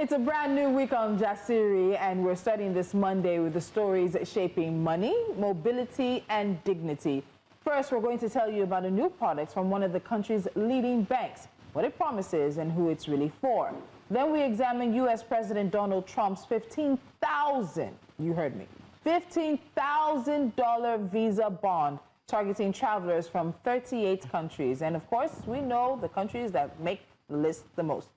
It's a brand new week on Jasiri, and we're starting this Monday with the stories shaping money, mobility, and dignity. First, we're going to tell you about a new product from one of the country's leading banks, what it promises and who it's really for. Then we examine U.S. President Donald Trump's $15,000, you heard me, $15,000 visa bond targeting travelers from 38 countries. And of course, we know the countries that make the list the most.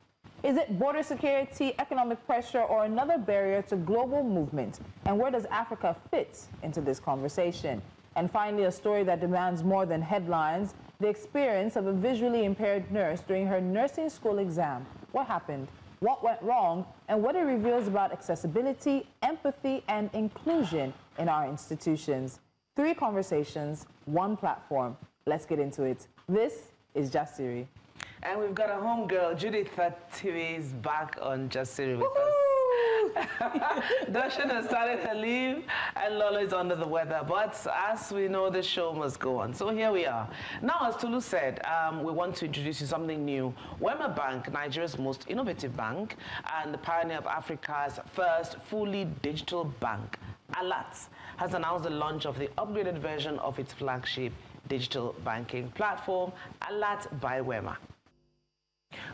Is it border security, economic pressure, or another barrier to global movement? And where does Africa fit into this conversation? And finally, a story that demands more than headlines, the experience of a visually impaired nurse during her nursing school exam. What happened? What went wrong? And what it reveals about accessibility, empathy, and inclusion in our institutions. 3 conversations, 1 platform. Let's get into it. This is Jasiri. And we've got a homegirl, Judith Tiwi, is back on Jasiri with us. Darshan has started her leave, and Lola is under the weather. But as we know, the show must go on. So here we are. Now, as Tulu said, we want to introduce you something new. Wema Bank, Nigeria's most innovative bank, and the pioneer of Africa's first fully digital bank, ALAT, has announced the launch of the upgraded version of its flagship digital banking platform, ALAT by Wema.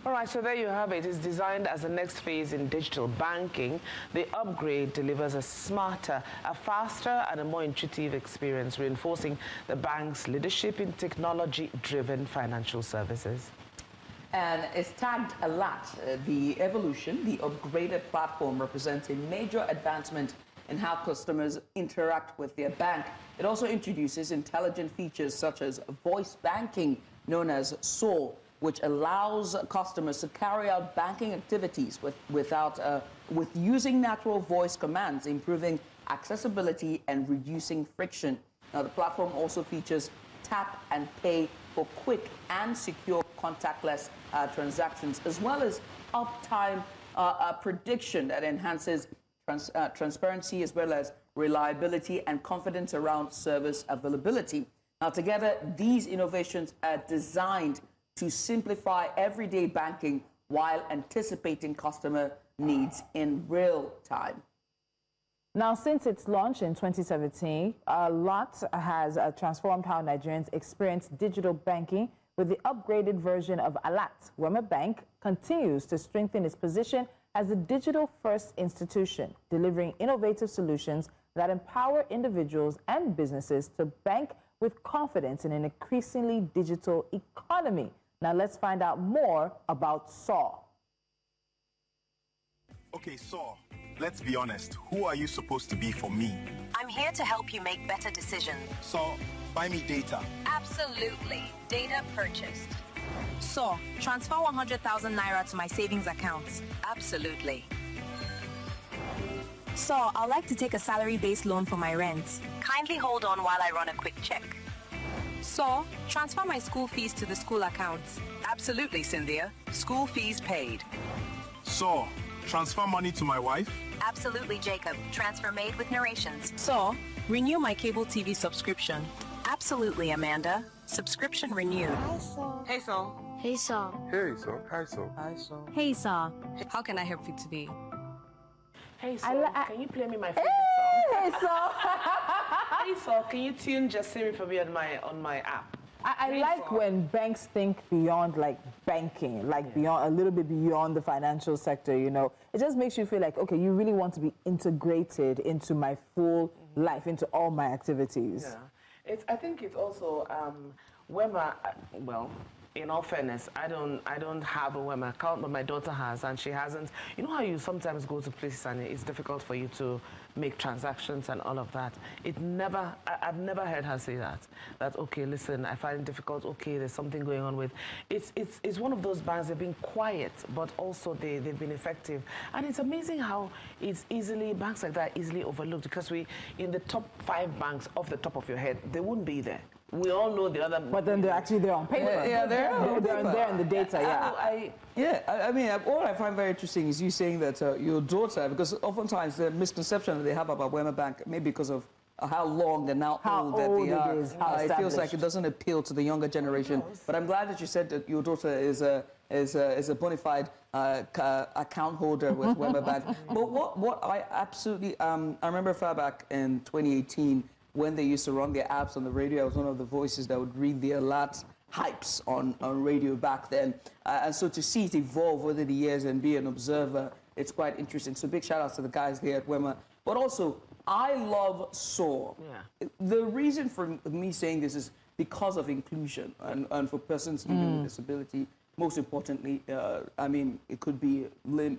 All right, so there you have it. It's designed as the next phase in digital banking. The upgrade delivers a smarter, a faster, and a more intuitive experience, reinforcing the bank's leadership in technology-driven financial services. And it's tagged ALAT. The evolution, the upgraded platform, represents a major advancement in how customers interact with their bank. It also introduces intelligent features such as voice banking, known as SOAR, which allows customers to carry out banking activities with using natural voice commands, improving accessibility and reducing friction. Now, the platform also features tap and pay for quick and secure contactless transactions, as well as uptime prediction that enhances transparency as well as reliability and confidence around service availability. Now, together, these innovations are designed to simplify everyday banking while anticipating customer needs in real time. Now, since its launch in 2017, ALAT has transformed how Nigerians experience digital banking. With the upgraded version of ALAT, Wema Bank continues to strengthen its position as a digital-first institution, delivering innovative solutions that empower individuals and businesses to bank with confidence in an increasingly digital economy. Now let's find out more about SAW. Okay, SAW, let's be honest. Who are you supposed to be for me? I'm here to help you make better decisions. SAW, buy me data. Absolutely. Data purchased. SAW, transfer 100,000 naira to my savings account. Absolutely. SAW, I'd like to take a salary-based loan for my rent. Kindly hold on while I run a quick check. SAW, transfer my school fees to the school account. Absolutely, Cynthia. School fees paid. SAW, transfer money to my wife. Absolutely, Jacob. Transfer made with narrations. SAW, renew my cable TV subscription. Absolutely, Amanda. Subscription renewed. Hi, SAW. Hey, SAW. Hey, SAW. Hey, SAW. Hi, SAW. Hi, SAW. Hey, SAW. How can I help you today? Hey, SAW, can you play me my favorite song? Hey, SAW. Hey, SAW, can you tune Jasiri for me on my app? I like when banks think beyond like banking, like beyond a little bit beyond the financial sector, you know. It just makes you feel like, okay, you really want to be integrated into my full life, into all my activities. Yeah. I think it's also Wema, well, in all fairness, I don't have a Wema account, but my daughter has, and she hasn't. You know how you sometimes go to places and it's difficult for you to make transactions and all of that? I've never heard her say that. That, okay, listen, I find it difficult, okay, there's something going on with. It's one of those banks, they've been quiet, but also they've been effective. And it's amazing how banks like that are easily overlooked, because in the top 5 banks off the top of your head, they wouldn't be there. We all know the other... But then they're actually there on paper. Yeah, they're there in the data, I mean, all I find very interesting is you saying that your daughter, because oftentimes the misconception that they have about Wema Bank, maybe because of how long and how old that they are. It feels like it doesn't appeal to the younger generation. But I'm glad that you said that your daughter is a bona fide account holder with Wema Bank. But what I absolutely, I remember far back in 2018 when they used to run their apps on the radio. I was one of the voices that would read the ALAT hypes on radio back then. And so to see it evolve over the years and be an observer, it's quite interesting. So big shout outs to the guys there at Wema. But also, I love SOAR. Yeah. The reason for me saying this is because of inclusion and for persons living with disability. Most importantly, I mean, it could be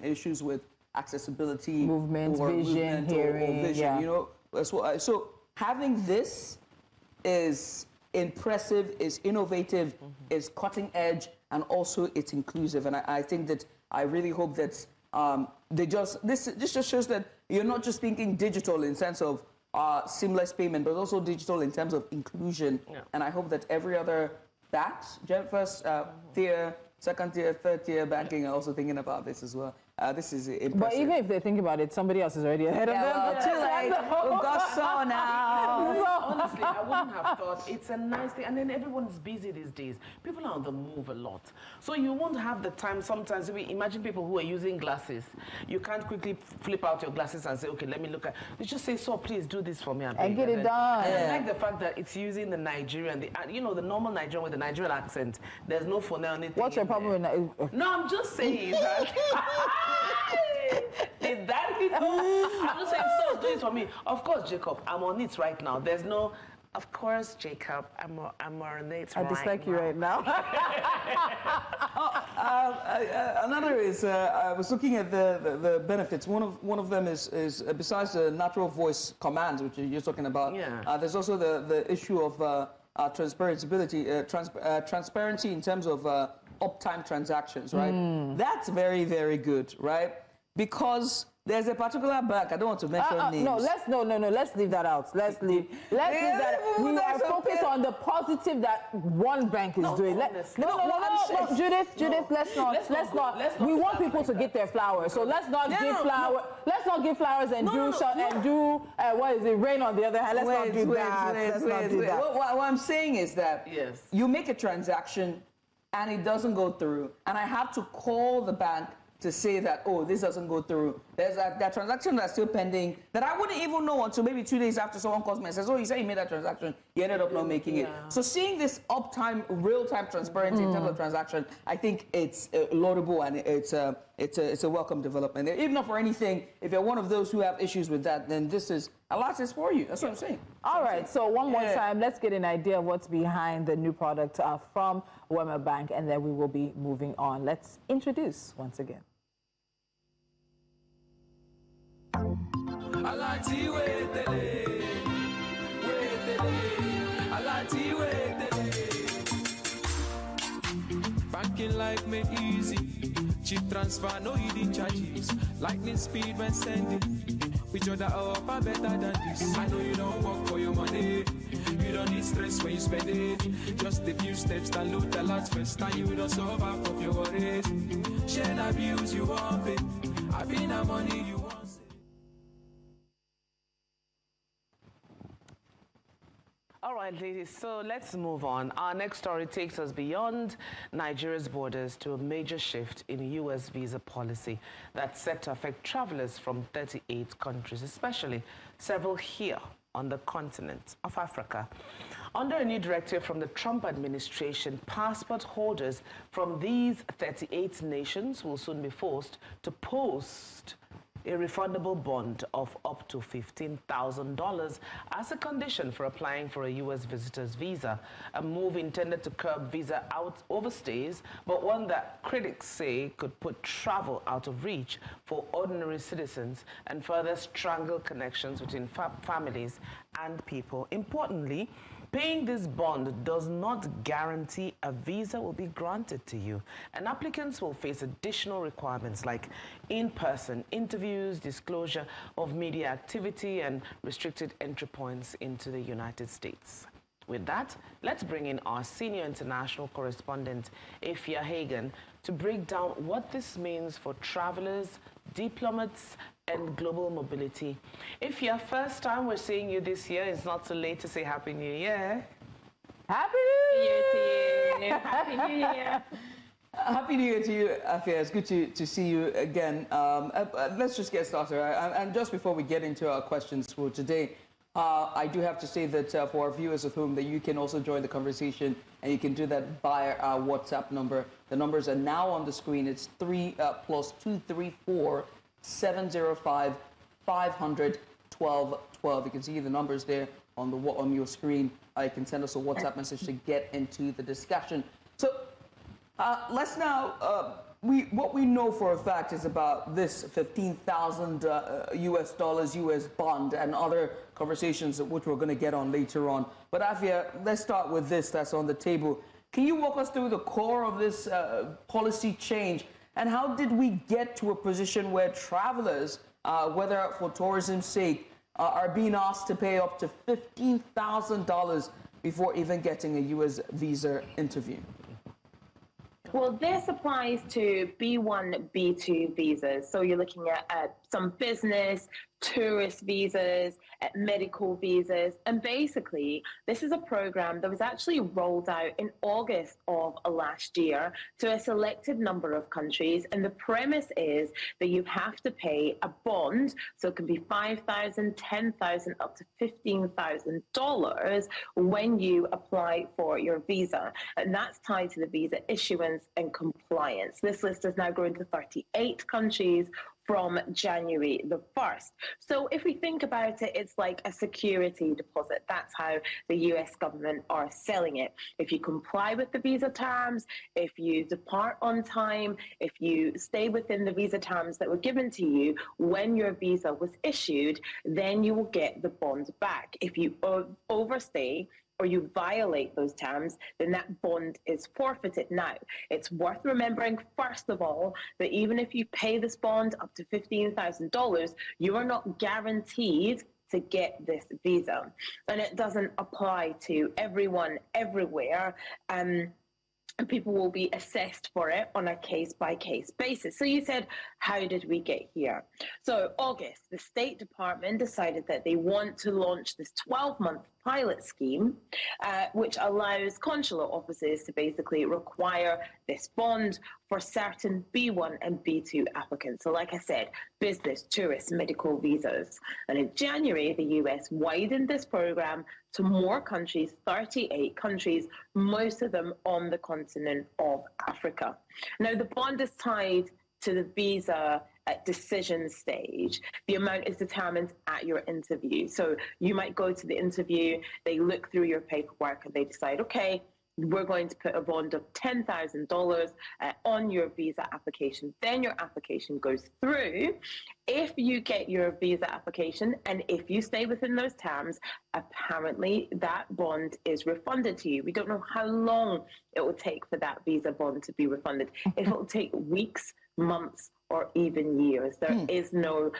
issues with accessibility, movement, vision, hearing, or vision. You know, so having this is impressive, is innovative, is cutting edge, and also it's inclusive. And I think that I really hope that this just shows that you're not just thinking digital in sense of seamless payment, but also digital in terms of inclusion. Yeah. And I hope that every other banks, first tier, second tier, third tier banking are also thinking about this as well. This is impressive. But even if they think about it, somebody else is already ahead of them. Well, too late. We've got SOAR now. Honestly, I wouldn't have thought. It's a nice thing. And then everyone's busy these days. People are on the move a lot. So you won't have the time sometimes. Imagine people who are using glasses. You can't quickly flip out your glasses and say, okay, let me look at. You just say, SOAR, please do this for me. And get it done. And I like the fact that it's using the Nigerian, the normal Nigerian with the Nigerian accent. There's no phone or anything. What's your problem with No, I'm just saying that. Is that it? I'm just saying, SOAR, do it for me. Of course, Jacob, I'm on it right now. There's no, of course, Jacob, I'm on it I dislike you right now. Another is, I was looking at the benefits. One of them is besides the natural voice commands, which you're talking about, there's also the issue of transparency in terms of uptime transactions, right? That's very, very good, right? Because there's a particular bank, I don't want to mention names. No, let's leave that out. Let's leave that. We are focused on the positive that one bank is doing. No, Judith, let's not. We want people to get their flowers, so let's not give flowers. Let's not give flowers and do what is it? Rain on the other hand. Let's not do that. What I'm saying is that you make a transaction and it doesn't go through, and I have to call the bank to say that, oh, this doesn't go through. There's that transaction that's still pending that I wouldn't even know until maybe 2 days after someone calls me and says, oh, you said you made that transaction. You ended up not making it. So seeing this uptime, real-time transparency in terms of transaction, I think it's laudable and it's a welcome development. If not for anything, if you're one of those who have issues with that, then this is ALAT is for you. That's what I'm saying. All right. So one more time, let's get an idea of what's behind the new product from Wema Bank, and then we will be moving on. Let's introduce once again. Banking life made easy. Cheap transfer, no hidden charges. Lightning speed when sending. Which other offer better than this? I know you don't work for your money. You don't need stress when you spend it. Just a few steps that load the last first, and you don't solve half of your worries. Share and abuse you want it. I've been a money you want. All right, ladies, so let's move on. Our next story takes us beyond Nigeria's borders to a major shift in U.S. visa policy that's set to affect travelers from 38 countries, especially several here on the continent of Africa. Under a new directive from the Trump administration, passport holders from these 38 nations will soon be forced to post a refundable bond of up to $15,000 as a condition for applying for a U.S. visitor's visa, a move intended to curb visa overstays, but one that critics say could put travel out of reach for ordinary citizens and further strangle connections between families and people. Importantly, paying this bond does not guarantee a visa will be granted to you, and applicants will face additional requirements like in-person interviews, disclosure of media activity, and restricted entry points into the United States. With that, let's bring in our senior international correspondent, Afia Hagen, to break down what this means for travelers, diplomats, and global mobility. If you're first time we're seeing you this year, it's not too late to say Happy New Year. Happy New Year to you. Happy New Year. Happy New Year to you, Afia. It's good to see you again. Let's just get started. And just before we get into our questions for today, I do have to say that for our viewers at home, that you can also join the conversation, and you can do that via our WhatsApp number. The numbers are now on the screen. It's 3 plus 234 705 500 12 12. You can see the numbers there on your screen. You can send us a WhatsApp message to get into the discussion. So let's now. What we know for a fact is about this 15,000 US dollars US bond and other conversations which we're going to get on later on. But Afia, let's start with this that's on the table. Can you walk us through the core of this policy change, and how did we get to a position where travelers, whether for tourism's sake, are being asked to pay up to $15,000 before even getting a US visa interview? Well, this applies to B1, B2 visas. So you're looking at some business, tourist visas, medical visas. And basically, this is a program that was actually rolled out in August of last year to a selected number of countries. And the premise is that you have to pay a bond. So it can be $5,000, $10,000, up to $15,000 when you apply for your visa. And that's tied to the visa issuance and compliance. This list has now grown to 38 countries from January the 1st. So if we think about it, it's like a security deposit. That's how the US government are selling it. If you comply with the visa terms, if you depart on time, if you stay within the visa terms that were given to you when your visa was issued, then you will get the bond back. If you overstay or you violate those terms, then that bond is forfeited. Now, it's worth remembering, first of all, that even if you pay this bond up to $15,000, you are not guaranteed to get this visa. And it doesn't apply to everyone, everywhere. And people will be assessed for it on a case-by-case basis. So you said, how did we get here? So August, the State Department decided that they want to launch this 12-month pilot scheme, which allows consular offices to basically require this bond for certain B1 and B2 applicants. So like I said, business, tourist, medical visas. And in January, the US widened this program to more countries, 38 countries, most of them on the continent of Africa. Now, the bond is tied to the visa at decision stage. The amount is determined at your interview. So you might go to the interview, they look through your paperwork and they decide, okay, we're going to put a bond of $10,000 on your visa application. Then your application goes through. If you get your visa application and if you stay within those terms, apparently that bond is refunded to you. We don't know how long it will take for that visa bond to be refunded. If it will take weeks, months, or even years. There is no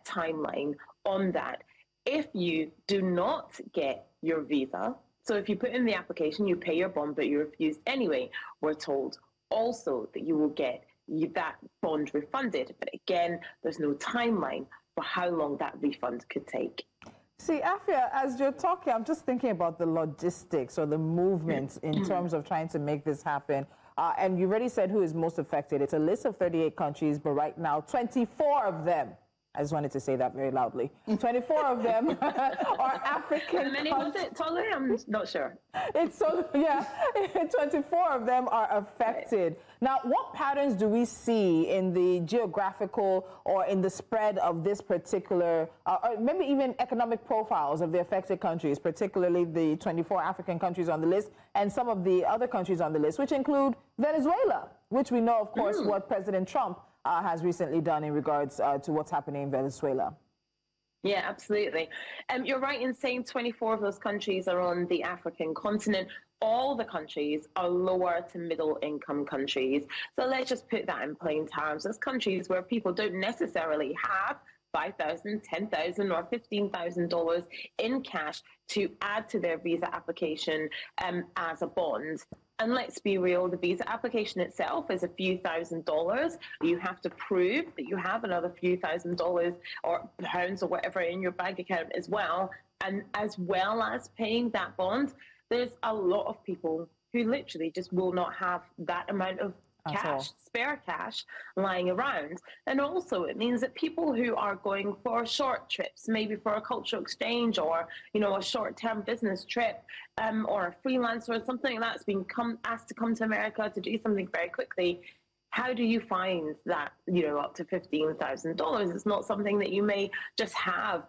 timeline on that. If you do not get your visa, so if you put in the application, you pay your bond, but you're refused anyway, we're told also that you will get that bond refunded. But again, there's no timeline for how long that refund could take. See, Afia, as you're talking, I'm just thinking about the logistics or the movements in terms of trying to make this happen. And you already said who is most affected. It's a list of 38 countries, but right now, 24 of them, I just wanted to say that very loudly, 24 of them are African. How many was it, Tolu? I'm not sure. It's so, yeah, 24 of them are affected. Right. Now, what patterns do we see in the geographical or in the spread of this particular, or maybe even economic profiles of the affected countries, particularly the 24 African countries on the list and some of the other countries on the list, which include Venezuela, which we know, of course, what President Trump has recently done in regards to what's happening in Venezuela. Yeah, absolutely. You're right in saying 24 of those countries are on the African continent. All the countries are lower to middle income countries. So let's just put that in plain terms. It's countries where people don't necessarily have $5,000, $10,000 or $15,000 in cash to add to their visa application as a bond. And let's be real, the visa application itself is a few $1,000s. You have to prove that you have another few $1,000s or pounds or whatever in your bank account as well. And as well as paying that bond, there's a lot of people who literally just will not have that amount of cash, spare cash lying around. And also it means that people who are going for short trips, maybe for a cultural exchange or, you know, a short-term business trip, or a freelancer or something that's been asked to come to America to do something very quickly, how do you find that, you know, up to $15,000? It's not something that you may just have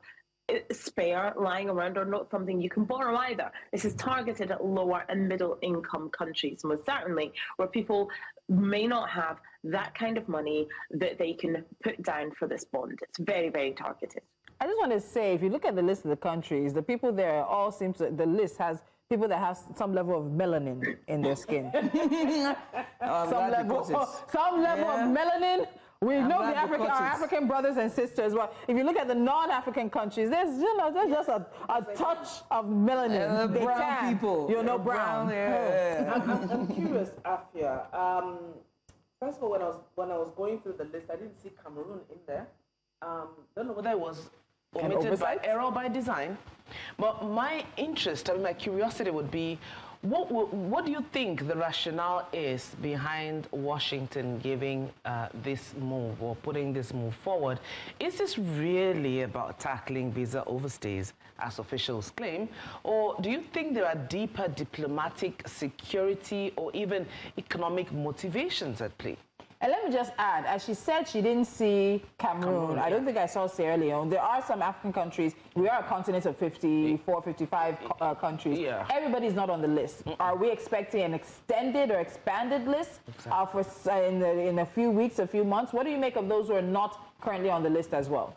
spare lying around, or not something you can borrow either. This is targeted at lower and middle income countries, most certainly, where people may not have that kind of money that they can put down for this bond. It's very, very targeted. I just want to say, if you look at the list of the countries, the people there all seem to, the list has people that have some level of melanin in their skin. some level of melanin. We know our African brothers and sisters. Well, if you look at the non-African countries, there's just a touch of melanin. Brown people. You know, brown. I'm curious, Afia. First of all, when I was going through the list, I didn't see Cameroon in there. Don't know whether it was omitted by error or by design. But my interest, my curiosity would be, what do you think the rationale is behind Washington giving this move or putting this move forward? Is this really about tackling visa overstays, as officials claim? Or do you think there are deeper diplomatic, security, or even economic motivations at play? And let me just add, as she said, she didn't see Cameroon. I don't think I saw Sierra Leone. There are some African countries. We are a continent of 54, 55 countries. Yeah. Everybody's not on the list. Are we expecting an extended or expanded list in a few weeks, a few months? What do you make of those who are not currently on the list as well?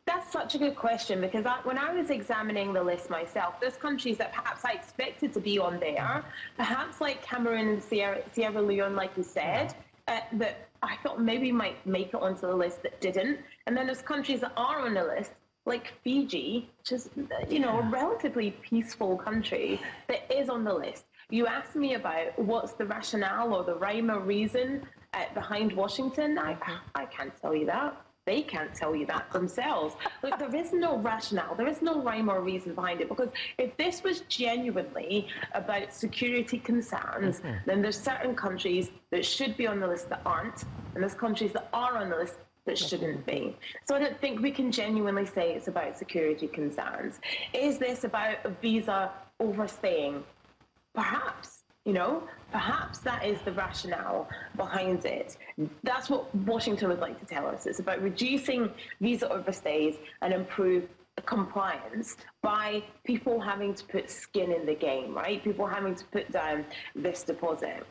That's such a good question, because when I was examining the list myself, there's countries that perhaps I expected to be on there, perhaps like Cameroon and Sierra Leone, like you said, that I thought maybe might make it onto the list that didn't. And then there's countries that are on the list, like Fiji, which is, you know, a relatively peaceful country that is on the list. You asked me about what's the rationale or the rhyme or reason behind Washington. I can't tell you that. They can't tell you that themselves. Look, there is no rationale, there is no rhyme or reason behind it, because if this was genuinely about security concerns, then there's certain countries that should be on the list that aren't, and there's countries that are on the list that shouldn't be. So I don't think we can genuinely say it's about security concerns. Is this about a visa overstaying? Perhaps. You know, perhaps that is the rationale behind it. That's what Washington would like to tell us. It's about reducing visa overstays and improve compliance by people having to put skin in the game, right? People having to put down this deposit.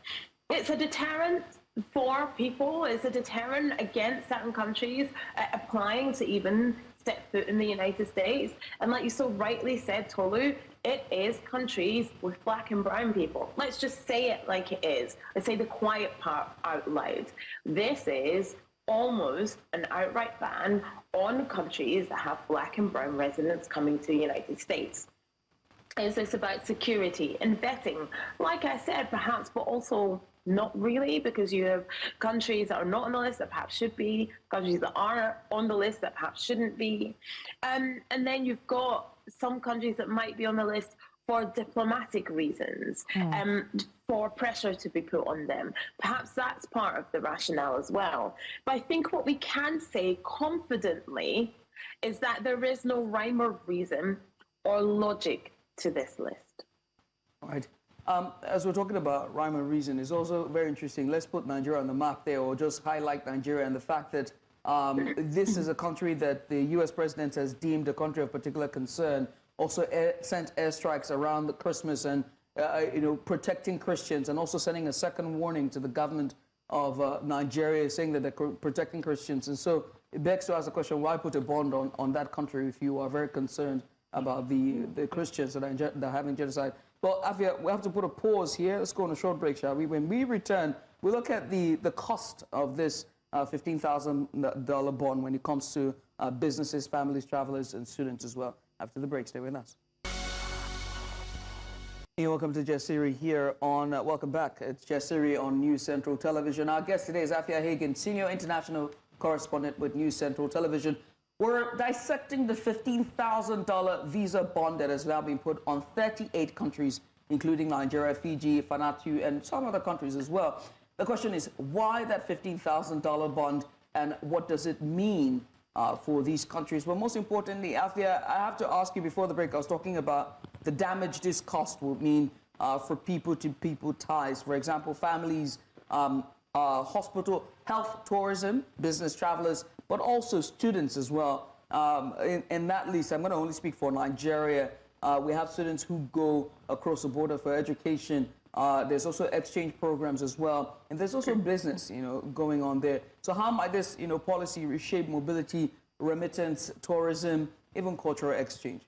It's a deterrent for people. It's a deterrent against certain countries applying to even step foot in the United States. And like you so rightly said, Tolu, it is countries with black and brown people. Let's just say it like it is. Let's say the quiet part out loud. This is almost an outright ban on countries that have black and brown residents coming to the United States. Is this about security and vetting? Like I said, perhaps, but also not really, because you have countries that are not on the list that perhaps should be, countries that are on the list that perhaps shouldn't be. And then you've got some countries that might be on the list for diplomatic reasons, for pressure to be put on them. Perhaps that's part of the rationale as well. But I think what we can say confidently is that there is no rhyme or reason or logic to this list. All right. As we're talking about rhyme and reason, it's also very interesting. Let's put Nigeria on the map there, or just highlight Nigeria and the fact that this is a country that the U.S. president has deemed a country of particular concern, also sent airstrikes around the Christmas and, protecting Christians, and also sending a second warning to the government of Nigeria, saying that they're protecting Christians. And so it begs to ask the question, why put a bond on that country if you are very concerned about the Christians that are having genocide? Well, Afia, we have to put a pause here. Let's go on a short break, shall we? When we return, we'll look at the cost of this $15,000 bond when it comes to businesses, families, travelers, and students as well. After the break, stay with us. Hey, welcome to Jasiri here on, welcome back. It's Jasiri on News Central Television. Our guest today is Afia Hagen, Senior International Correspondent with News Central Television. We're dissecting the $15,000 visa bond that has now been put on 38 countries, including Nigeria, Fiji, Vanuatu, and some other countries as well. The question is, why that $15,000 bond, and what does it mean for these countries? But most importantly, Afia, I have to ask you before the break, I was talking about the damage this cost will mean for people-to-people ties. For example, families, hospital, health, tourism, business travelers, but also students as well. In that list, I'm going to only speak for Nigeria. We have students who go across the border for education. There's also exchange programs as well. And there's also business, going on there. So how might this, policy reshape mobility, remittance, tourism, even cultural exchange?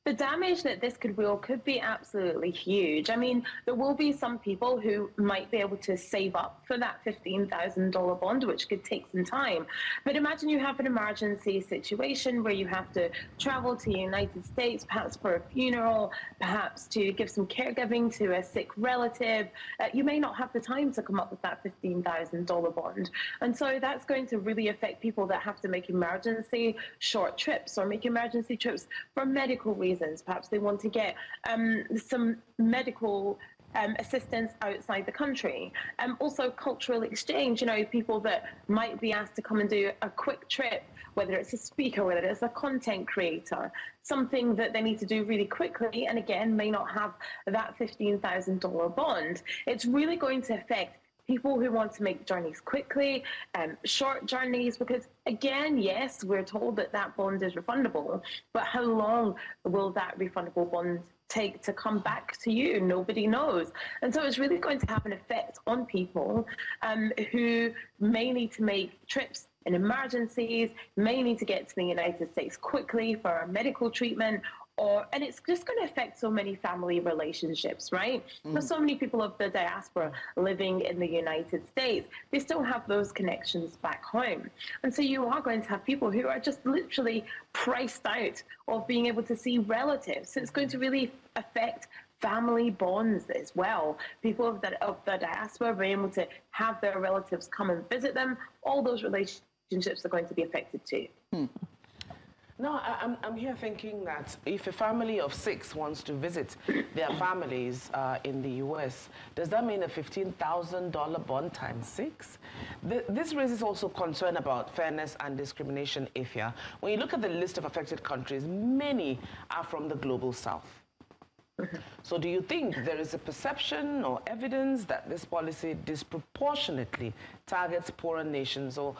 The damage that this could will could be absolutely huge. I mean, there will be some people who might be able to save up for that $15,000 bond, which could take some time. But imagine you have an emergency situation where you have to travel to the United States, perhaps for a funeral, perhaps to give some caregiving to a sick relative. You may not have the time to come up with that $15,000 bond. And so that's going to really affect people that have to make emergency short trips or make emergency trips for medical reasons. Perhaps they want to get some medical assistance outside the country. Also cultural exchange, people that might be asked to come and do a quick trip, whether it's a speaker, whether it's a content creator, something that they need to do really quickly, and again, may not have that $15,000 bond. It's really going to affect people who want to make journeys quickly, short journeys, because again, yes, we're told that that bond is refundable, but how long will that refundable bond take to come back to you? Nobody knows. And so it's really going to have an effect on people who may need to make trips in emergencies, may need to get to the United States quickly for a medical treatment, and it's just going to affect so many family relationships, right? For so many people of the diaspora living in the United States, they still have those connections back home. And so you are going to have people who are just literally priced out of being able to see relatives. So it's going to really affect family bonds as well. People of the diaspora being able to have their relatives come and visit them. All those relationships are going to be affected too. No, I'm here thinking that if a family of 6 wants to visit their families in the U.S., does that mean a $15,000 bond times 6? This raises also concern about fairness and discrimination, Ifya. When you look at the list of affected countries, many are from the global south. So do you think there is a perception or evidence that this policy disproportionately targets poorer nations or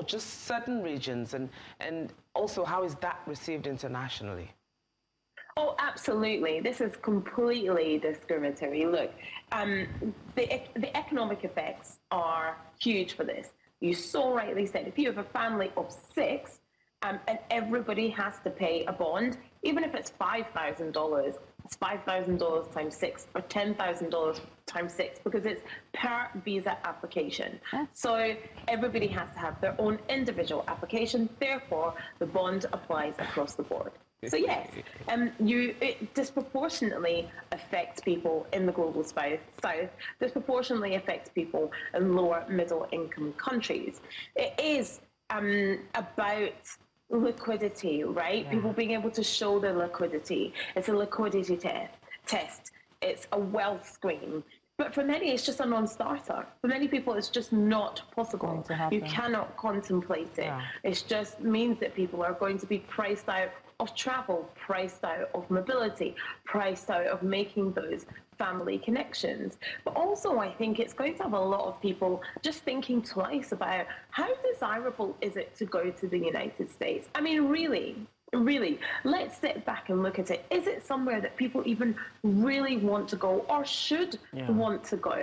just certain regions? And also, how is that received internationally? Oh, absolutely. This is completely discriminatory. Look, the economic effects are huge for this. You so rightly said, if you have a family of 6 and everybody has to pay a bond, even if it's $5,000, it's $5,000 times 6 or $10,000 times 6 because it's per visa application. So everybody has to have their own individual application. Therefore, the bond applies across the board. So yes, it disproportionately affects people in the global south, disproportionately affects people in lower middle income countries. It is about liquidity, right? Yeah. People being able to show their liquidity. It's a liquidity test. It's a wealth screen. But for many, it's just a non-starter. For many people, it's just not possible. You cannot contemplate it. Yeah. It just means that people are going to be priced out of travel, priced out of mobility, priced out of making those family connections. But also, I think it's going to have a lot of people just thinking twice about how desirable is it to go to the United States? I mean, really, let's sit back and look at it. Is it somewhere that people even really want to go or should want to go?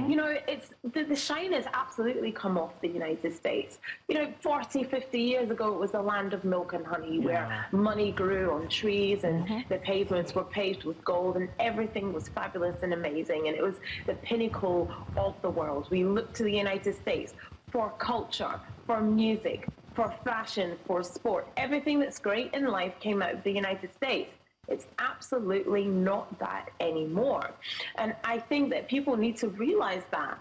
You know, it's the shine has absolutely come off the United States. 40, 50 years ago, it was the land of milk and honey where money grew on trees and the pavements were paved with gold and everything was fabulous and amazing. And it was the pinnacle of the world. We looked to the United States for culture, for music, for fashion, for sport. Everything that's great in life came out of the United States. It's absolutely not that anymore. And I think that people need to realize that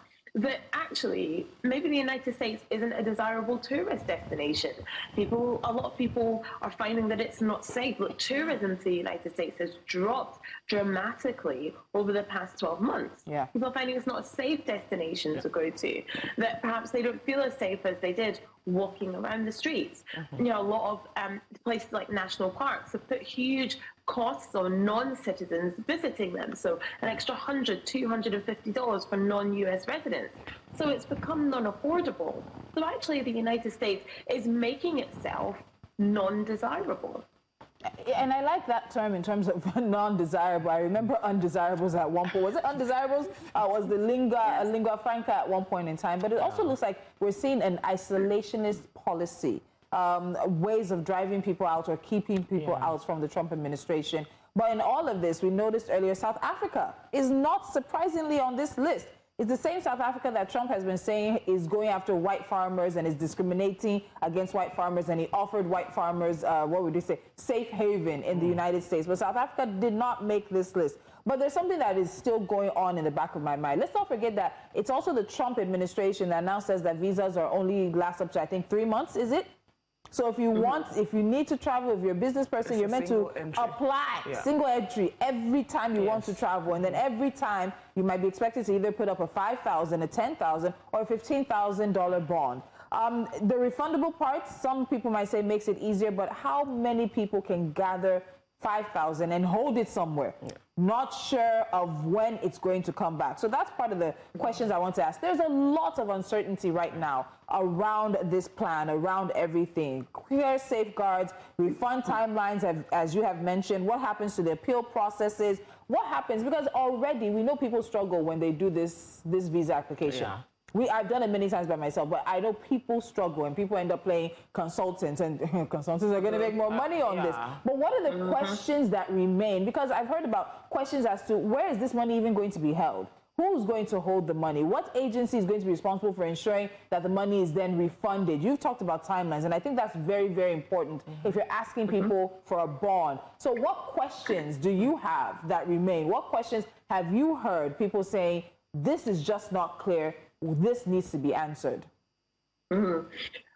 actually maybe the United States isn't a desirable tourist destination. A lot of people are finding that it's not safe. Look, tourism to the United States has dropped dramatically over the past 12 months. Yeah. People are finding it's not a safe destination to go to, that perhaps they don't feel as safe as they did walking around the streets. You know, a lot of places like national parks have put huge costs on non-citizens visiting them. So an extra $100, $250 for non-US residents. So it's become non-affordable. So actually the United States is making itself non-desirable. And I like that term in terms of non-desirable. I remember undesirables at one point. Was it undesirables? Was the lingua franca at one point in time. But it also looks like we're seeing an isolationist policy, ways of driving people out or keeping people out from the Trump administration. But in all of this, we noticed earlier, South Africa is not surprisingly on this list. It's the same South Africa that Trump has been saying is going after white farmers and is discriminating against white farmers, and he offered white farmers, what would you say, safe haven in the United States. But South Africa did not make this list. But there's something that is still going on in the back of my mind. Let's not forget that it's also the Trump administration that now says that visas are only last up to, I think, 3 months, is it? So if you if you need to travel, if you're a business person, you're meant to apply single entry every time you want to travel. And then every time you might be expected to either put up a $5,000, a $10,000, or a $15,000 bond. The refundable part, some people might say makes it easier, but how many people can gather $5,000 and hold it somewhere, not sure of when it's going to come back? So that's part of the questions I want to ask. There's a lot of uncertainty right now around this plan, around everything. Clear safeguards, refund timelines, as you have mentioned. What happens to the appeal processes? What happens? Because already we know people struggle when they do this visa application. I've done it many times by myself, but I know people struggle and people end up playing consultants, and consultants are going to make more money on this. But what are the questions that remain? Because I've heard about questions as to where is this money even going to be held? Who's going to hold the money? What agency is going to be responsible for ensuring that the money is then refunded? You've talked about timelines, and I think that's very, very important if you're asking people for a bond. So what questions do you have that remain? What questions have you heard people saying, this is just not clear, this needs to be answered?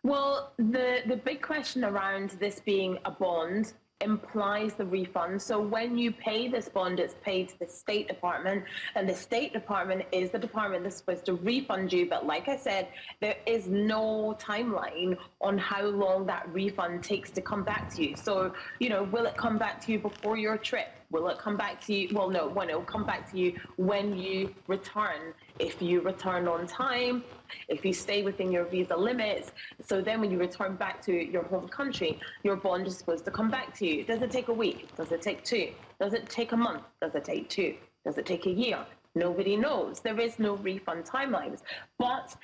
Well, the big question around this being a bond implies the refund. So when you pay this bond, it's paid to the State Department, and the State Department is the department that's supposed to refund you. But like I said, there is no timeline on how long that refund takes to come back to you. So, you know, will it come back to you before your trip? Will it come back to you? Well, no, it'll come back to you when you return. If you return on time, if you stay within your visa limits. So then when you return back to your home country, your bond is supposed to come back to you. Does it take a week? Does it take 2? Does it take a month? Does it take 2? Does it take a year? Nobody knows. There is no refund timelines. But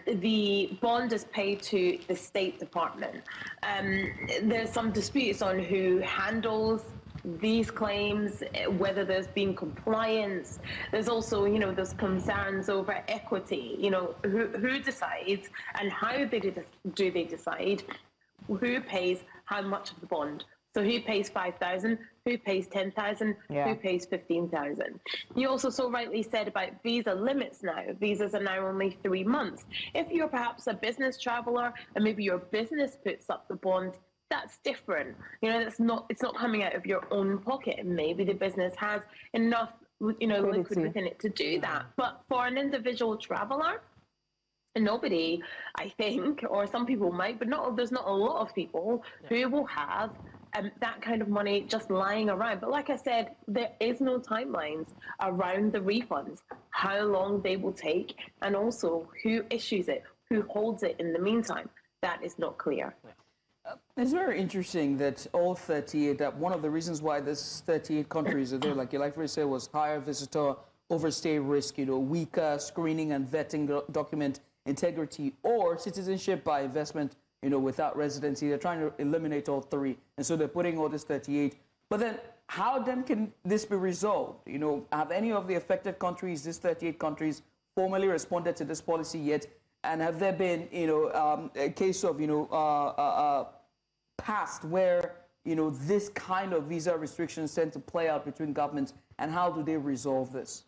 the bond is paid to the State Department. There's some disputes on who handles these claims, whether there's been compliance. There's also, you know, there's concerns over equity. You know, who decides and how do they decide who pays how much of the bond? So who pays 5,000? Who pays 10,000? Who pays 15,000? You also so rightly said about visa limits now. Visas are now only 3 months. If you're perhaps a business traveler and maybe your business puts up the bond, that's different. You know, it's not coming out of your own pocket. Maybe the business has enough, you know, liquid within it to do that. But for an individual traveler, nobody, I think, or some people might, but there's not a lot of people who will have that kind of money just lying around. But like I said, there is no timelines around the refunds, how long they will take, and also who issues it, who holds it in the meantime. That is not clear. It's very interesting that all 38, that one of the reasons why this 38 countries are there, like you like to say, was higher visitor overstay risk, you know, weaker screening and vetting document integrity, or citizenship by investment, you know, without residency. They're trying to eliminate all 3. And so they're putting all this 38. But then how then can this be resolved? You know, have any of the affected countries, these 38 countries, formally responded to this policy yet? And have there been, you know, a case of, you know, past where, this kind of visa restrictions tend to play out between governments, and how do they resolve this?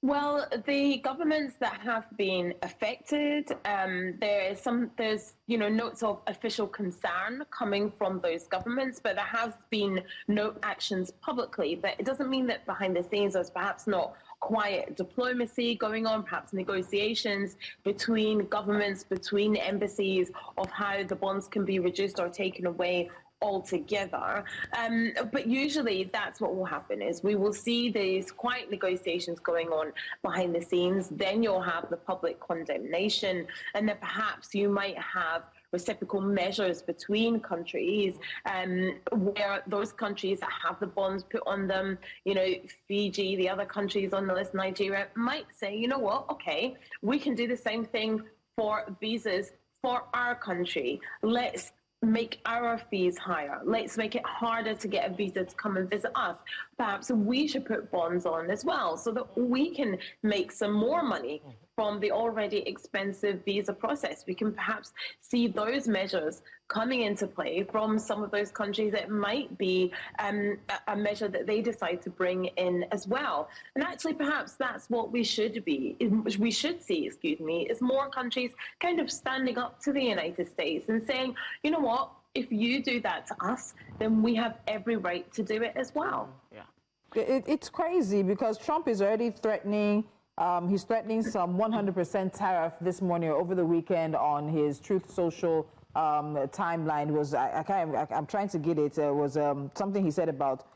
Well, the governments that have been affected, there's notes of official concern coming from those governments, but there has been no actions publicly. But it doesn't mean that behind the scenes there's perhaps not quiet diplomacy going on, perhaps negotiations between governments, between embassies of how the bonds can be reduced or taken away altogether. But usually that's what will happen is we will see these quiet negotiations going on behind the scenes. Then you'll have the public condemnation, and then perhaps you might have reciprocal measures between countries, where those countries that have the bonds put on them, Fiji, the other countries on the list, Nigeria, might say, you know what, okay, we can do the same thing for visas for our country. Let's make our fees higher. Let's make it harder to get a visa to come and visit us. Perhaps we should put bonds on as well so that we can make some more money from the already expensive visa process. We can perhaps see those measures coming into play from some of those countries. It might be a measure that they decide to bring in as well. And actually, perhaps that's what we should see, is more countries kind of standing up to the United States and saying, you know what, if you do that to us, then we have every right to do it as well. Yeah. It's crazy because Trump is already threatening. He's threatening some 100% tariff this morning or over the weekend on his Truth Social timeline. I'm trying to get it. It was something he said about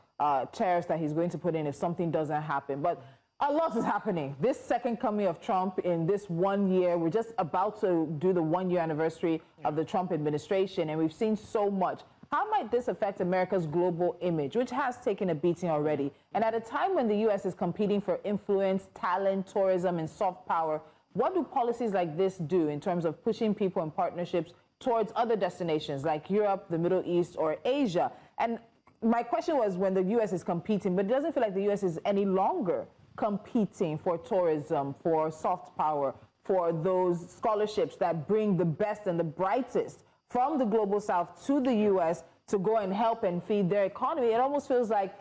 tariffs that he's going to put in if something doesn't happen. But a lot is happening. This second coming of Trump in this 1 year, we're just about to do the 1 year anniversary of the Trump administration, and we've seen so much. How might this affect America's global image, which has taken a beating already? And at a time when the U.S. is competing for influence, talent, tourism, and soft power, what do policies like this do in terms of pushing people and partnerships towards other destinations like Europe, the Middle East, or Asia? And my question was when the U.S. is competing, but it doesn't feel like the U.S. is any longer competing for tourism, for soft power, for those scholarships that bring the best and the brightest from the global south to the U.S. to go and help and feed their economy. It almost feels like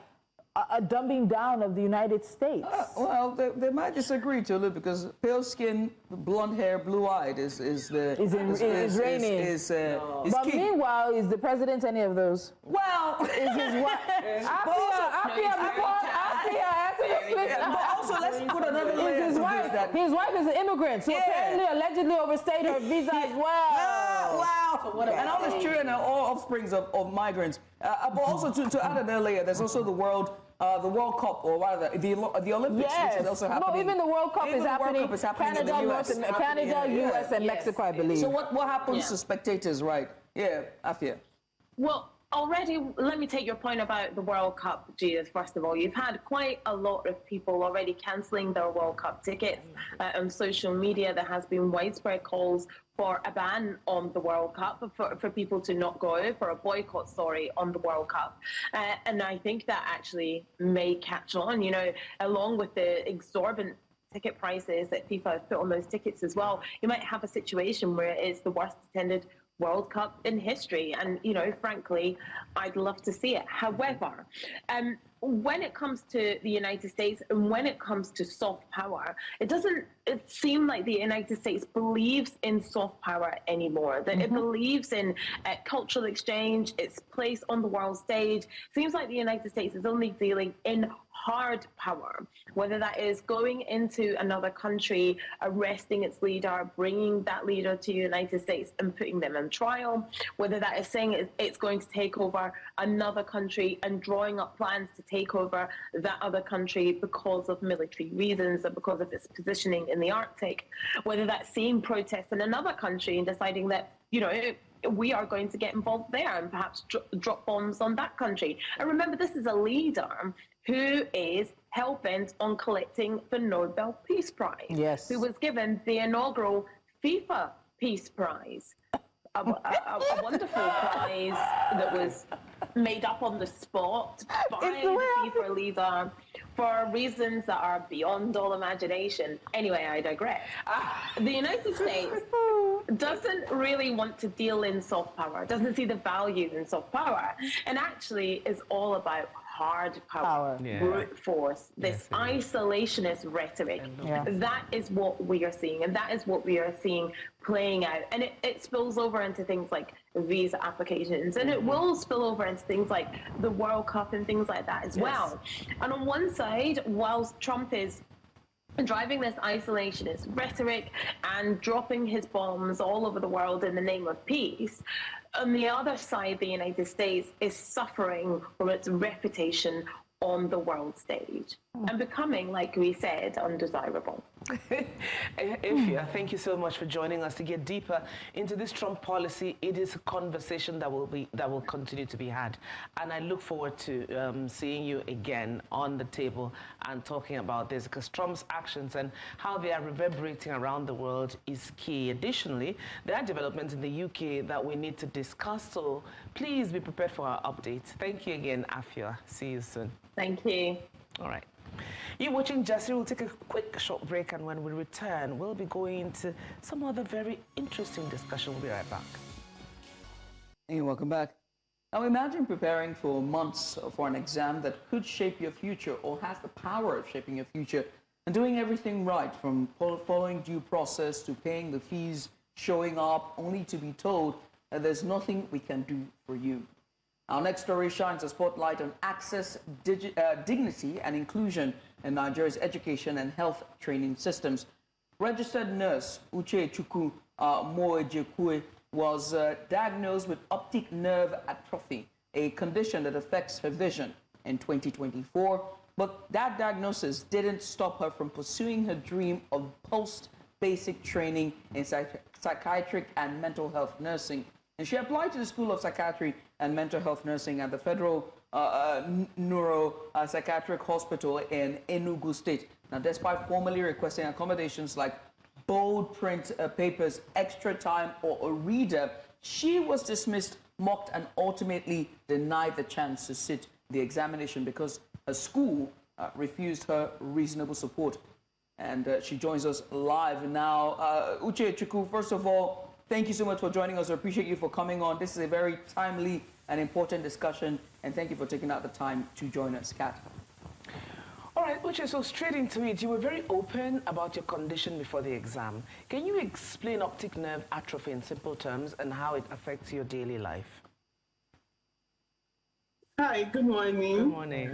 a dumbing down of the United States. Well, they might disagree to a little because pale skin, blonde hair, blue-eyed is reigning. But key. meanwhile, is the president any of those? Well, is his wife? But also, let's put another layer his to wife, this. That his wife is an immigrant, so apparently, allegedly overstayed her visa as well. Wow. And all his children are all offsprings of migrants. But also to add another layer, there's also the World Cup, or rather the Olympics, which is also happening. No, even the World Cup is happening. Canada, in the US. Canada, US, and Mexico, I believe. So what happens to spectators, right? Yeah, Afia. Well, already, let me take your point about the World Cup, Gia, first of all. You've had quite a lot of people already cancelling their World Cup tickets on social media. There has been widespread calls for a ban on the World Cup, for people to not go, for a boycott, on the World Cup. And I think that actually may catch on, along with the exorbitant ticket prices that FIFA have put on those tickets as well. You might have a situation where it's the worst attended World Cup in history. And, frankly, I'd love to see it. However, when it comes to the United States and when it comes to soft power, it doesn't seem like the United States believes in soft power anymore, that it believes in cultural exchange, its place on the world stage. It seems like the United States is only dealing in hard power, whether that is going into another country, arresting its leader, bringing that leader to the United States and putting them on trial, whether that is saying it's going to take over another country and drawing up plans to take over that other country because of military reasons or because of its positioning in the Arctic, whether that's seeing protests in another country and deciding that, we are going to get involved there and perhaps drop bombs on that country. And remember, this is a leader who is hell-bent on collecting the Nobel Peace Prize. Yes. Who was given the inaugural FIFA Peace Prize. A wonderful prize that was made up on the spot by the FIFA leader for reasons that are beyond all imagination. Anyway, I digress. The United States doesn't really want to deal in soft power, doesn't see the value in soft power, and actually is all about hard power. Brute force, this isolationist rhetoric. That is what we are seeing, and that is what we are seeing playing out. And it spills over into things like visa applications, and it will spill over into things like the World Cup and things like that as well. And on one side, whilst Trump is driving this isolationist rhetoric and dropping his bombs all over the world in the name of peace, on the other side, the United States is suffering from its reputation on the world stage and becoming, like we said, undesirable. Ifya, thank you so much for joining us to get deeper into this Trump policy. It is a conversation that will continue to be had, and I look forward to seeing you again on the table and talking about this, because Trump's actions and how they are reverberating around the world is key. Additionally, there are developments in the UK that we need to discuss, so please be prepared for our updates. Thank you again, Afia. See you soon. Thank you. All right. You're watching Jasiri. We'll take a quick short break, and when we return, we'll be going into some other very interesting discussion. We'll be right back. Hey, welcome back. Now imagine preparing for months for an exam that could shape your future or has the power of shaping your future, and doing everything right, from following due process to paying the fees, showing up, only to be told that there's nothing we can do for you. Our next story shines a spotlight on access, dignity and inclusion in Nigeria's education and health training systems. Registered nurse Uchechukwu Moejekwe was diagnosed with optic nerve atrophy, a condition that affects her vision, in 2024. But that diagnosis didn't stop her from pursuing her dream of post-basic training in psychiatric and mental health nursing. And she applied to the School of Psychiatry and Mental Health Nursing at the Federal Neuropsychiatric Hospital in Enugu State. Now, despite formally requesting accommodations like bold print papers, extra time, or a reader, she was dismissed, mocked, and ultimately denied the chance to sit the examination because her school refused her reasonable support. And she joins us live now. Uchechukwu, first of all, thank you so much for joining us. I appreciate you for coming on. This is a very timely and important discussion, and thank you for taking out the time to join us, Kat. All right, Uche, so straight into it. You were very open about your condition before the exam. Can you explain optic nerve atrophy in simple terms and how it affects your daily life? Hi, good morning. Good morning.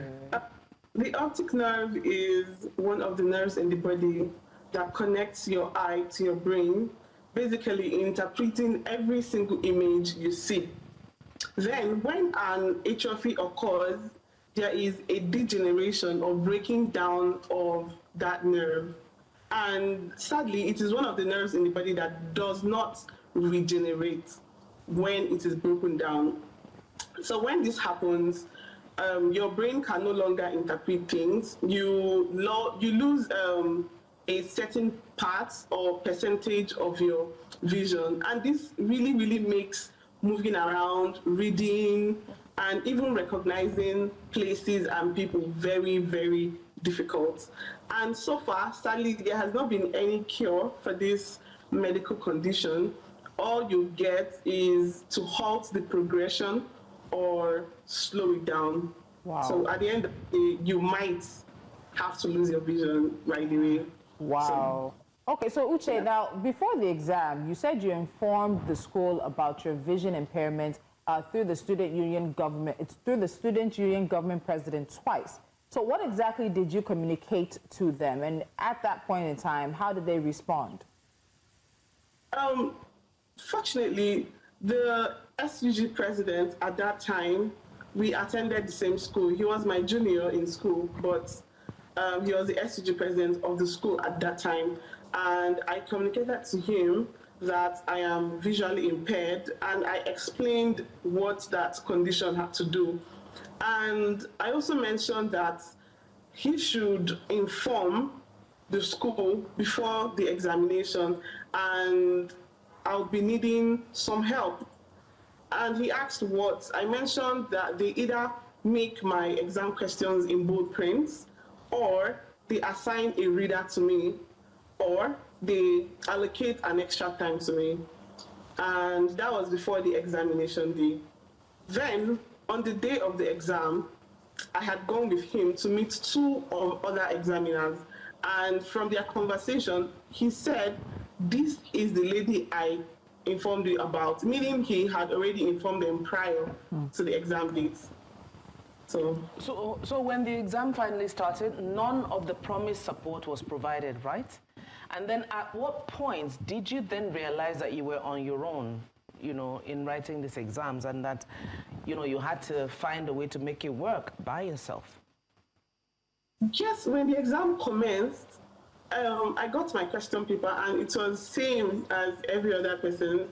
The optic nerve is one of the nerves in the body that connects your eye to your brain, basically interpreting every single image you see. Then when an atrophy occurs, there is a degeneration or breaking down of that nerve. And sadly, it is one of the nerves in the body that does not regenerate when it is broken down. So when this happens, your brain can no longer interpret things. You lose a certain part or percentage of your vision. And this really, really makes moving around, reading, and even recognizing places and people very, very difficult. And so far, sadly, there has not been any cure for this medical condition. All you get is to halt the progression or slow it down. Wow. So at the end of the day, you might have to lose your vision right away. Wow. Okay, so Uche, now before the exam, you said you informed the school about your vision impairment through the student union government. It's through the student union government president twice. So what exactly did you communicate to them? And at that point in time, how did they respond? Fortunately, the SUG president at that time, we attended the same school. He was my junior in school, but he was the SUG president of the school at that time. And I communicated to him that I am visually impaired, and I explained what that condition had to do. And I also mentioned that he should inform the school before the examination, and I'll be needing some help And he asked what. I mentioned that they either make my exam questions in bold prints, or they assign a reader to me, or they allocate an extra time to me. And that was before the examination day. Then, on the day of the exam, I had gone with him to meet two other examiners. And from their conversation, he said, "This is the lady I informed you about," meaning he had already informed them prior to the exam dates. So when the exam finally started, none of the promised support was provided, right? And then at what point did you then realize that you were on your own, you know, in writing these exams, and that, you know, you had to find a way to make it work by yourself? Yes, when the exam commenced, I got my question paper and it was same as every other person.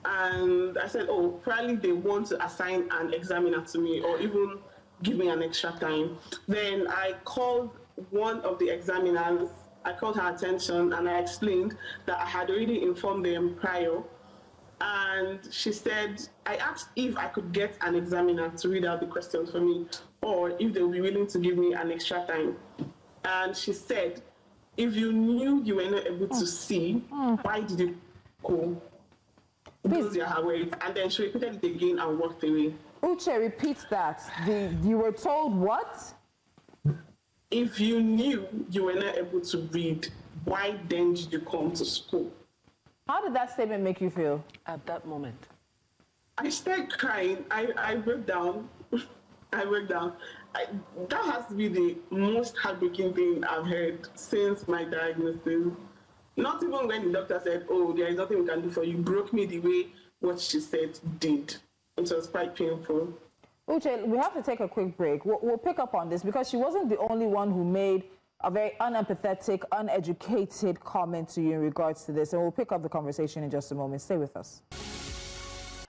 And I said, oh, probably they want to assign an examiner to me or even give me an extra time. Then I called one of the examiners, I called her attention and I explained that I had already informed them prior. And she said, I asked if I could get an examiner to read out the questions for me or if they would be willing to give me an extra time. And she said, if you knew you were not able to see, why did you go? Those are her words. And then she repeated it again and walked away. Uche repeats that. You were told what? If you knew you were not able to read, why then did you come to school? How did that statement make you feel? At that moment? I started crying. I broke down. I broke down. That has to be the most heartbreaking thing I've heard since my diagnosis. Not even when the doctor said, oh, there is nothing we can do for you, broke me the way what she said did. It was quite painful. Uche, we have to take a quick break. We'll pick up on this because she wasn't the only one who made a very unempathetic, uneducated comment to you in regards to this. And we'll pick up the conversation in just a moment. Stay with us.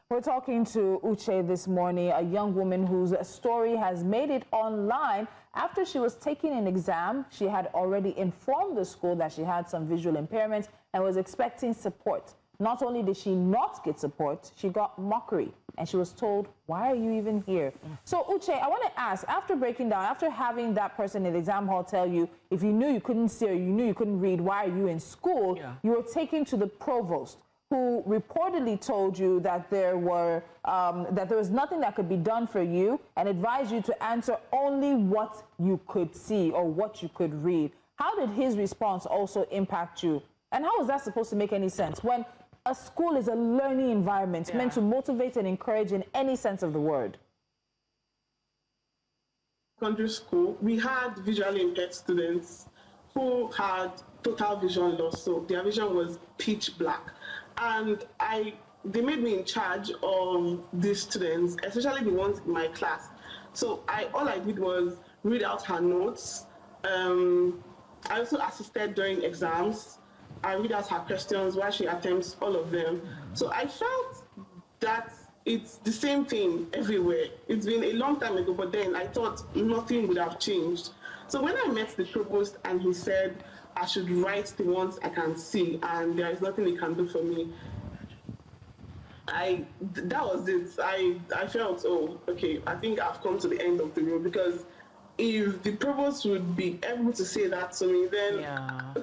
We're talking to Uche this morning, a young woman whose story has made it online. After she was taking an exam, she had already informed the school that she had some visual impairments and was expecting support. Not only did she not get support, she got mockery. And she was told, why are you even here? So, Uche, I want to ask, after breaking down, after having that person in the exam hall tell you, if you knew you couldn't see or you knew you couldn't read, why are you in school? Yeah. You were taken to the provost, who reportedly told you that there was nothing that could be done for you and advised you to answer only what you could see or what you could read. How did his response also impact you? And how is that supposed to make any sense when a school is a learning environment meant to motivate and encourage in any sense of the word? Secondary school, we had visually impaired students who had total vision loss, so their vision was pitch black. And they made me in charge of these students, especially the ones in my class. So all I did was read out her notes. I also assisted during exams. I read out her questions while she attempts all of them. So I felt that it's the same thing everywhere. It's been a long time ago, but then I thought nothing would have changed. So when I met the provost and he said I should write the ones I can see and there is nothing he can do for me, that was it. I felt, oh, okay, I think I've come to the end of the road, because if the provost would be able to say that to me, then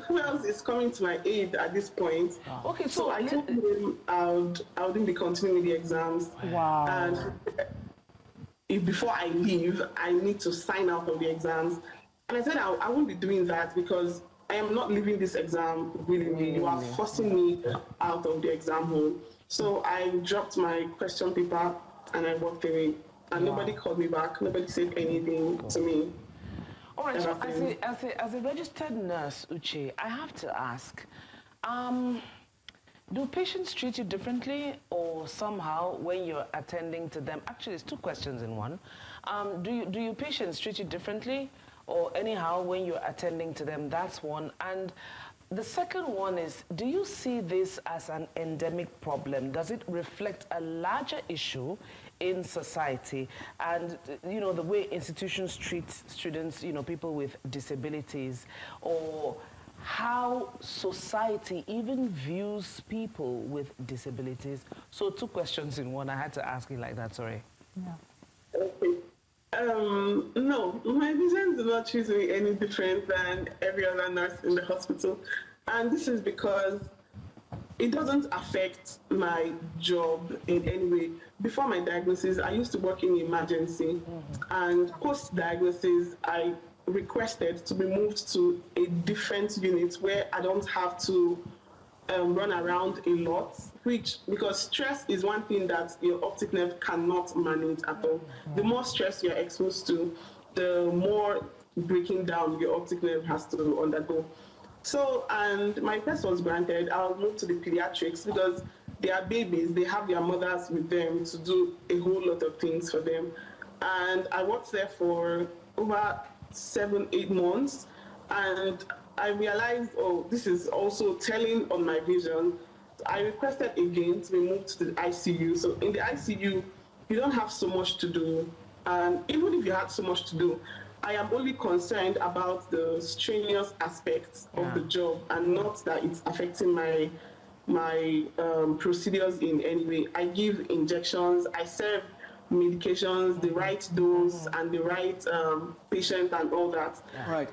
who else is coming to my aid at this point? Okay, so I told him I wouldn't be continuing the exams. Wow. And before I leave, I need to sign out of the exams. And I said I won't be doing that because I am not leaving this exam willingly. You are forcing me out of the exam hall. So I dropped my question paper and I walked away. And nobody called me back. Nobody said anything to me. All right, so as a registered nurse, Uche, I have to ask, do patients treat you differently or somehow when you're attending to them? Actually, it's two questions in one. Do your patients treat you differently or anyhow when you're attending to them? That's one. And the second one is, do you see this as an endemic problem? Does it reflect a larger issue in society and, you know, the way institutions treat students, you know, people with disabilities? Or how society even views people with disabilities. So 2 questions in one. I had to ask you like that, sorry. Yeah. Okay. No, my patients do not treat me any different than every other nurse in the hospital. And this is because it doesn't affect my job in any way. Before my diagnosis, I used to work in emergency. And post-diagnosis, I requested to be moved to a different unit where I don't have to run around a lot, because stress is one thing that your optic nerve cannot manage at all. The more stress you're exposed to, the more breaking down your optic nerve has to undergo. So, and my request was granted. I'll move to the pediatrics because they are babies. They have their mothers with them to do a whole lot of things for them. And I worked there for over 7-8 months. And I realized, oh, this is also telling on my vision. I requested again to be moved to the ICU. So in the ICU, you don't have so much to do. And even if you had so much to do, I am only concerned about the strenuous aspects of the job and not that it's affecting my procedures in any way. I give injections, I serve medications, the right dose and the right patient and all that. Right.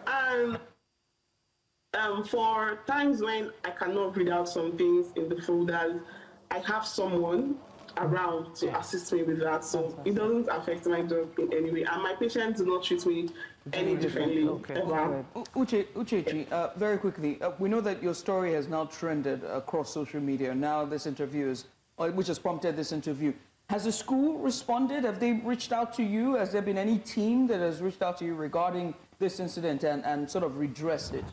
And for times when I cannot read out some things in the folders, I have someone around to assist me with that, so it doesn't affect my job in any way. And my patients do not treat me any differently. Ever. Uchechi, very quickly, we know that your story has now trended across social media. Now this interview is, which has prompted this interview. Has the school responded? Have they reached out to you? Has there been any team that has reached out to you regarding this incident and sort of redressed it?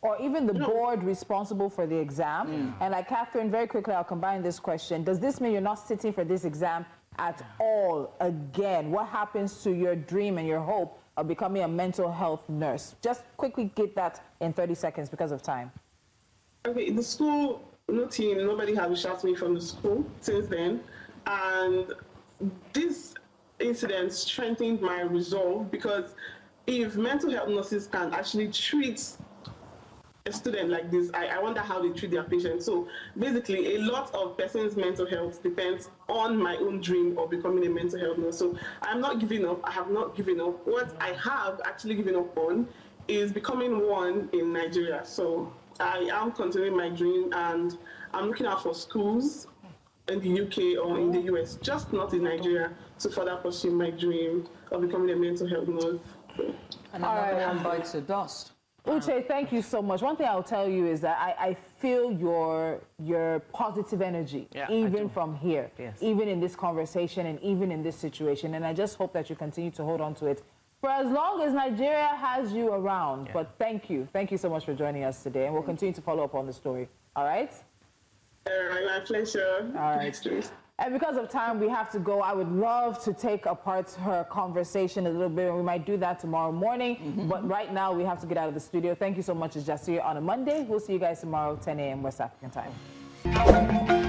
Or even the board responsible for the exam. And like Catherine, very quickly, I'll combine this question. Does this mean you're not sitting for this exam at all again? What happens to your dream and your hope of becoming a mental health nurse? Just quickly get that in 30 seconds because of time. Okay, the school, no team, nobody has reached out to me from the school since then. And this incident strengthened my resolve, because if mental health nurses can actually treat a student like this, I wonder how they treat their patients. So basically, a lot of person's mental health depends on my own dream of becoming a mental health nurse. So I'm not giving up. I have not given up. What I have actually given up on is becoming one in Nigeria. So I am continuing my dream, and I'm looking out for schools in the UK or in the US, just not in Nigeria, to further pursue my dream of becoming a mental health nurse. So. And another one bites the dust. Uche, thank you so much. One thing I'll tell you is that I feel your positive energy, even from here, even in this conversation and even in this situation. And I just hope that you continue to hold on to it for as long as Nigeria has you around. But thank you. Thank you so much for joining us today. And we'll continue to follow up on the story. All right? My pleasure. All right. And because of time, we have to go. I would love to take apart her conversation a little bit, and we might do that tomorrow morning. But right now, we have to get out of the studio. Thank you so much, Jasiri, on a Monday. We'll see you guys tomorrow, 10 a.m. West African time.